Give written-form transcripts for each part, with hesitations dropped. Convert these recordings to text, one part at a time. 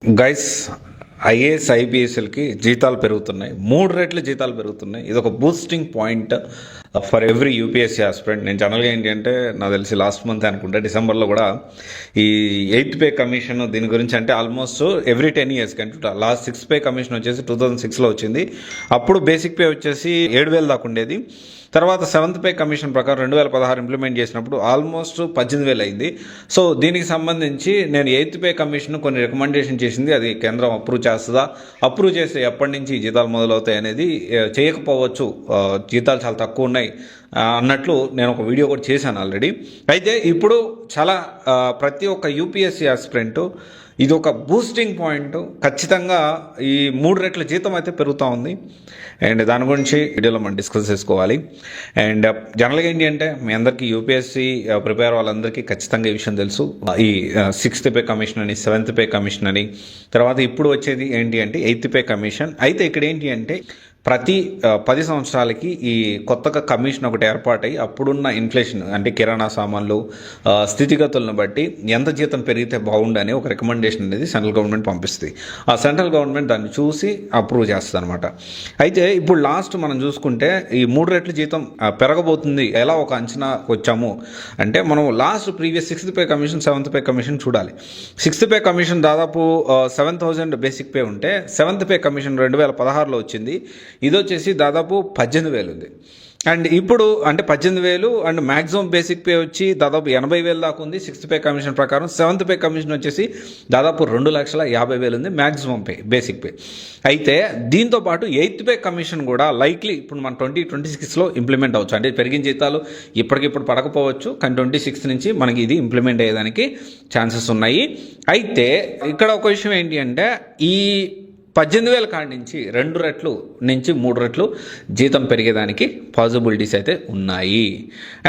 Guys, IAS ఐపీఎస్ఎల్కి జీతాలు పెరుగుతున్నాయి. 3 రెట్లు జీతాలు పెరుగుతున్నాయి. ఇది ఒక boosting point for every UPSC aspirant. నేను జనరల్గా ఏంటి అంటే నాకు తెలిసి లాస్ట్ మంత్ అనుకుంటే డిసెంబర్లో కూడా ఈ 8th పే కమిషన్ దీని గురించి అంటే ఆల్మోస్ట్ ఎవ్రీ 10 yearsకి అంటే లాస్ట్ 6th పే కమిషన్ వచ్చేసి 2006లో వచ్చింది. అప్పుడు బేసిక్ పే వచ్చేసి 7,000 దాకా ఉండేది. తర్వాత 7th పే కమిషన్ ప్రకారం 2016 ఇంప్లిమెంట్ చేసినప్పుడు ఆల్మోస్ట్ 18,000 అయింది. సో దీనికి సంబంధించి నేను 8th పే కమిషన్ కొన్ని రికమెండేషన్ చేసింది. అది కేంద్రం అప్రూవ్ చేస్తుందా, అప్రూవ్ చేస్తే ఎప్పటి నుంచి జీతాలు మొదలవుతాయి అనేది చేయకపోవచ్చు, జీతాలు చాలా తక్కువ ఉన్నాయి అన్నట్లు నేను ఒక వీడియో కూడా చేశాను ఆల్రెడీ. అయితే ఇప్పుడు చాలా ప్రతి ఒక్క యూపీఎస్సీ ఆస్పిరెంట్ ఇది ఒక బూస్టింగ్ పాయింట్. ఖచ్చితంగా ఈ 3 రెట్ల జీతం అయితే పెరుగుతూ ఉంది. అండ్ దాని గురించి వీడియోలో మనం డిస్కస్ చేసుకోవాలి. అండ్ జనరల్గా ఏంటి అంటే మీ అందరికీ యూపీఎస్సీ ప్రిపేర్ వాళ్ళందరికీ ఖచ్చితంగా ఈ విషయం తెలుసు. ఈ 6th పే కమిషన్ అని, 7th పే కమిషన్ అని, తర్వాత ఇప్పుడు వచ్చేది ఏంటి అంటే 8th పే కమిషన్. అయితే ఇక్కడ ఏంటి అంటే ప్రతి 10 సంవత్సరాలకి ఈ కొత్తగా కమిషన్ ఒకటి ఏర్పాటై అప్పుడున్న ఇన్ఫ్లేషన్ అంటే కిరాణా సామాన్లు స్థితిగతులను బట్టి ఎంత జీతం పెరిగితే బాగుండని ఒక రికమెండేషన్ అనేది సెంట్రల్ గవర్నమెంట్ పంపిస్తుంది. ఆ సెంట్రల్ గవర్నమెంట్ దాన్ని చూసి అప్రూవ్ చేస్తుంది అనమాట. అయితే ఇప్పుడు లాస్ట్ మనం చూసుకుంటే ఈ 3 రెట్ల జీతం పెరగబోతుంది. ఎలా ఒక అంచనా వచ్చాము అంటే మనం last previous 6th pay commission, 7th pay commission చూడాలి. 6th పే కమిషన్ దాదాపు 7,000 బేసిక్ పే ఉంటే 7th పే కమిషన్ 2016లో వచ్చింది. ఇది వచ్చేసి దాదాపు 18,000 ఉంది. అండ్ ఇప్పుడు అంటే 18,000 అండ్ మ్యాక్సిమం బేసిక్ పే వచ్చి దాదాపు 80,000 దాకా ఉంది 6th పే కమిషన్ ప్రకారం. 7th పే కమిషన్ వచ్చేసి దాదాపు 2,50,000 ఉంది మ్యాక్సిమం పే, బేసిక్ పే. అయితే దీంతో పాటు 8th పే కమిషన్ కూడా లైక్లీ ఇప్పుడు మన 2026లో ఇంప్లిమెంట్ అవ్వచ్చు. అంటే పెరిగిన జీతాలు ఇప్పటికిప్పుడు పడకపోవచ్చు, కానీ 26 నుంచి మనకి ఇది ఇంప్లిమెంట్ అయ్యేదానికి ఛాన్సెస్ ఉన్నాయి. అయితే ఇక్కడ ఒక విషయం ఏంటి అంటే ఈ 18,000 కాడి నుంచి 2 రెట్లు నుంచి 3 రెట్లు జీతం పెరిగేదానికి పాసిబిలిటీస్ అయితే ఉన్నాయి.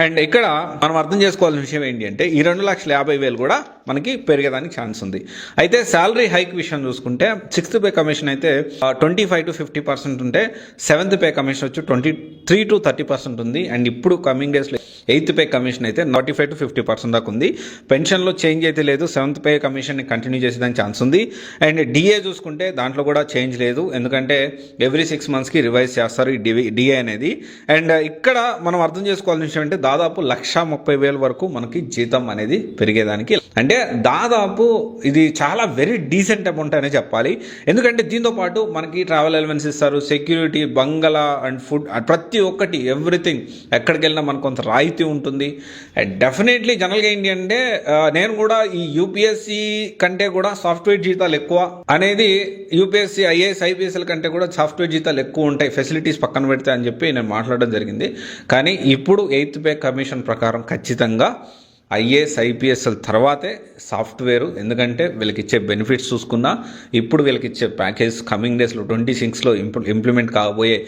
అండ్ ఇక్కడ మనం అర్థం చేసుకోవాల్సిన విషయం ఏంటి అంటే ఈ 2,50,000 కూడా మనకి పెరిగేదానికి ఛాన్స్ ఉంది. అయితే శాలరీ హైక్ విషయం చూసుకుంటే 6th పే కమిషన్ అయితే 25 to 50% ఉంటే 7th పే కమిషన్ వచ్చి 23 to 30% ఉంది. అండ్ ఇప్పుడు కమింగ్ డేస్లో 8th పే కమిషన్ అయితే 45 to 50% దాకా ఉంది. పెన్షన్లో చేంజ్ అయితే లేదు. 7th పే కమిషన్ని కంటిన్యూ చేసేదానికి ఛాన్స్ ఉంది. అండ్ డిఏ చూసుకుంటే దాంట్లో కూడా చేంజ్ లేదు, ఎందుకంటే ఎవ్రీ 6 monthsకి రివైజ్ చేస్తారు ఈ డిఏ అనేది. అండ్ ఇక్కడ మనం అర్థం చేసుకోవాల్సిన విషయం అంటే దాదాపు 1,30,000 వరకు మనకి జీతం అనేది పెరిగేదానికి, అంటే దాదాపు ఇది చాలా వెరీ డీసెంట్ అమౌంట్ అనే చెప్పాలి. ఎందుకంటే దీంతో పాటు మనకి ట్రావెల్ అలవెన్స్ ఇస్తారు, సెక్యూరిటీ, బంగళా అండ్ ఫుడ్, ప్రతి ఒక్కటి ఎవ్రీథింగ్ ఎక్కడికి వెళ్ళినా మనకు కొంత రాయితీ ఉంటుంది. అండ్ డెఫినెట్లీ జనరల్గా ఏంటి అంటే నేను కూడా ఈ యూపీఎస్సీ కంటే కూడా సాఫ్ట్వేర్ జీతాలు ఎక్కువ అనేది, యూపీఎస్సీ ఐఏఎస్ ఐపీఎస్ఎల్ కంటే కూడా సాఫ్ట్వేర్ జీతాలు ఎక్కువ ఉంటాయి ఫెసిలిటీస్ పక్కన పెడితే అని చెప్పి నేను మాట్లాడడం జరిగింది. కానీ ఇప్పుడు 8th పే కమిషన్ ప్రకారం ఖచ్చితంగా ఐఏఎస్ ఐపీఎస్ఎల్ తర్వాతే సాఫ్ట్వేరు, ఎందుకంటే వీళ్ళకి ఇచ్చే బెనిఫిట్స్ చూసుకున్నా ఇప్పుడు వీళ్ళకి ఇచ్చే ప్యాకేజ్ కమింగ్ డేస్లో 26లో ఇంప్లిమెంట్ కాబోయే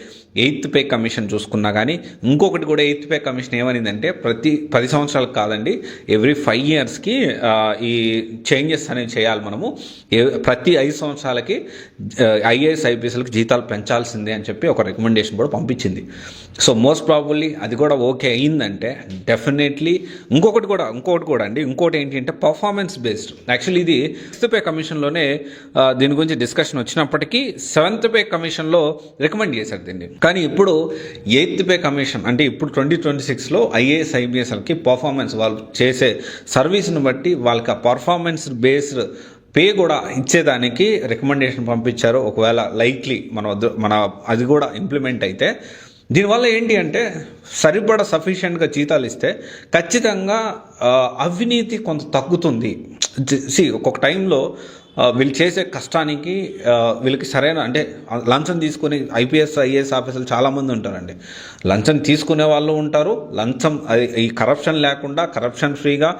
8th పే కమిషన్ చూసుకున్నా కానీ ఇంకొకటి కూడా 8th పే కమిషన్ ఏమనిందంటే ప్రతి 10 సంవత్సరాలకు కాదండి, ఎవ్రీ 5 yearsకి ఈ చేంజెస్ అనేవి చేయాలి. మనము ప్రతి 5 సంవత్సరాలకి ఐఏఎస్ ఐపీఎస్ఎల్కి జీతాలు పెంచాల్సిందే అని చెప్పి ఒక రికమెండేషన్ కూడా పంపించింది. సో మోస్ట్ ప్రాబబ్లీ అది కూడా ఓకే అయిందంటే డెఫినెట్లీ ఇంకొకటి కూడా అండి, ఇంకోటి ఏంటి అంటే పర్ఫార్మెన్స్ బేస్డ్. యాక్చువల్లీ ఇది 6th పే కమిషన్లోనే దీని గురించి డిస్కషన్ వచ్చినప్పటికీ 7th పే కమిషన్లో రికమెండ్ చేశారు దీన్ని. కానీ ఇప్పుడు 8th పే కమిషన్ అంటే ఇప్పుడు 2026లో ఐఏఎస్ ఐపీఎస్ఎల్కి పర్ఫార్మెన్స్, వాళ్ళు చేసే సర్వీస్ని బట్టి వాళ్ళకి ఆ పర్ఫార్మెన్స్ బేస్డ్ పే కూడా ఇచ్చేదానికి రికమెండేషన్ పంపించారు. ఒకవేళ లైక్లీ మన అది కూడా ఇంప్లిమెంట్ అయితే దీనివల్ల ఏంటి అంటే సరిపడా సఫిషియెంట్గా జీతాలు ఇస్తే ఖచ్చితంగా అవినీతి కొంత తగ్గుతుంది. ఒక్కొక్క టైంలో వీళ్ళు చేసే కష్టానికి వీళ్ళకి సరైన అంటే లంచం తీసుకుని ఐఏఎస్ ఆఫీసర్లు చాలామంది ఉంటారండి. లంచం తీసుకునే వాళ్ళు ఉంటారు, లంచం ఈ కరప్షన్ లేకుండా కరప్షన్ ఫ్రీగా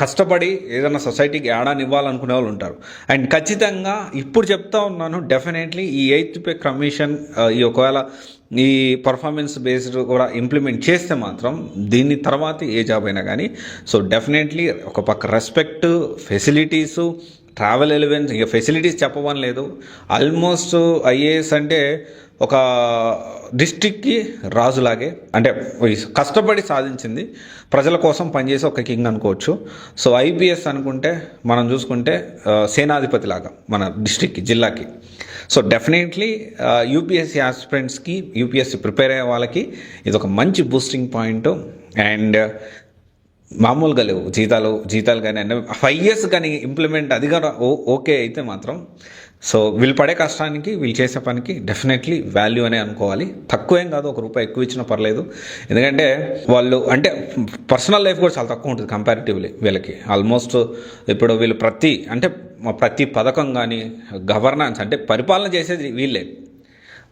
కష్టపడి ఏదైనా సొసైటీకి ఏడాని ఇవ్వాలనుకునే వాళ్ళు ఉంటారు. అండ్ ఖచ్చితంగా ఇప్పుడు చెప్తా ఉన్నాను, డెఫినెట్లీ ఈ 8th పే కమిషన్ ఈ ఒకవేళ ఈ పర్ఫార్మెన్స్ బేస్డ్ కూడా ఇంప్లిమెంట్ చేస్తే మాత్రం దీని తర్వాత ఏ జాబ్ అయినా కానీ సో డెఫినెట్లీ ఒక పక్క రెస్పెక్ట్, ఫెసిలిటీసు, ట్రావెల్ ఎలివెన్స్, ఇక ఫెసిలిటీస్ చెప్పమని లేదు. ఆల్మోస్ట్ ఐఏఎస్ అంటే ఒక డిస్ట్రిక్ట్కి రాజులాగే, అంటే కష్టపడి సాధించింది, ప్రజల కోసం పనిచేసే ఒక కింగ్ అనుకోవచ్చు. సో ఐపీఎస్ అనుకుంటే మనం చూసుకుంటే సేనాధిపతి లాగా మన డిస్ట్రిక్ట్కి, జిల్లాకి. సో డెఫినెట్లీ యూపీఎస్సీ ఆస్పిరెంట్స్కి, యూపీఎస్సీ ప్రిపేర్ అయ్యే వాళ్ళకి ఇది ఒక మంచి బూస్టింగ్ పాయింట్. అండ్ మామూలుగా లేవు జీతాలు కానీ, అంటే 5 years కానీ ఇంప్లిమెంట్ అది కానీ ఓకే అయితే మాత్రం, సో వీళ్ళు పడే కష్టానికి, వీళ్ళు చేసే పనికి డెఫినెట్లీ వాల్యూ అనే అనుకోవాలి. తక్కువేం కాదు, ₹1 ఎక్కువ ఇచ్చినా పర్లేదు. ఎందుకంటే వాళ్ళు అంటే పర్సనల్ లైఫ్ కూడా చాలా తక్కువ ఉంటుంది కంపారిటివ్లీ వీళ్ళకి. ఆల్మోస్ట్ ఇప్పుడు వీళ్ళు ప్రతి పథకం కానీ, గవర్నెన్స్ అంటే పరిపాలన చేసేది వీళ్ళే.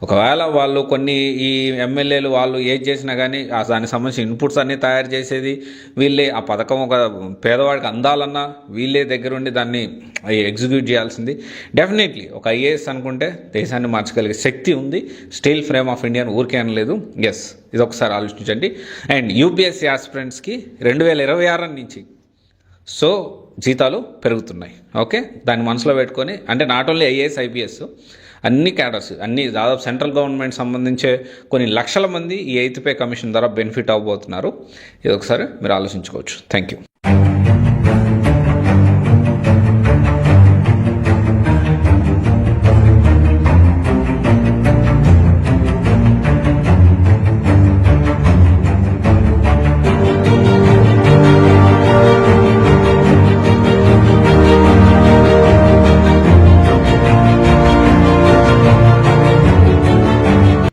ఒకవేళ వాళ్ళు కొన్ని ఈ ఎమ్మెల్యేలు వాళ్ళు ఏది చేసినా కానీ దానికి సంబంధించిన ఇన్పుట్స్ అన్నీ తయారు చేసేది వీళ్ళే. ఆ పథకం ఒక పేదవాడికి అందాలన్నా వీళ్ళే దగ్గరుండి దాన్ని ఎగ్జిక్యూట్ చేయాల్సింది. డెఫినెట్లీ ఒక ఐఏఎస్ అనుకుంటే దేశాన్ని మార్చగలిగే శక్తి ఉంది. స్టీల్ ఫ్రేమ్ ఆఫ్ ఇండియా ఊరికే అనలేదు. ఎస్, ఇది ఒకసారి ఆలోచించండి. అండ్ యూపీఎస్సీ ఆస్పిరెంట్స్కి 2026 నుంచి సో జీతాలు పెరుగుతున్నాయి. ఓకే, దాన్ని మనసులో పెట్టుకొని, అంటే నాట్ ఓన్లీ ఐఏఎస్ ఐపీఎస్, అన్ని క్యాడర్స్, అన్ని దాదాపు సెంట్రల్ గవర్నమెంట్ సంబంధించే కొన్ని లక్షల మంది ఈ 8th పే కమిషన్ ద్వారా బెనిఫిట్ అవ్వబోతున్నారు. ఇది ఒకసారి మీరు ఆలోచించుకోవచ్చు. Thank you.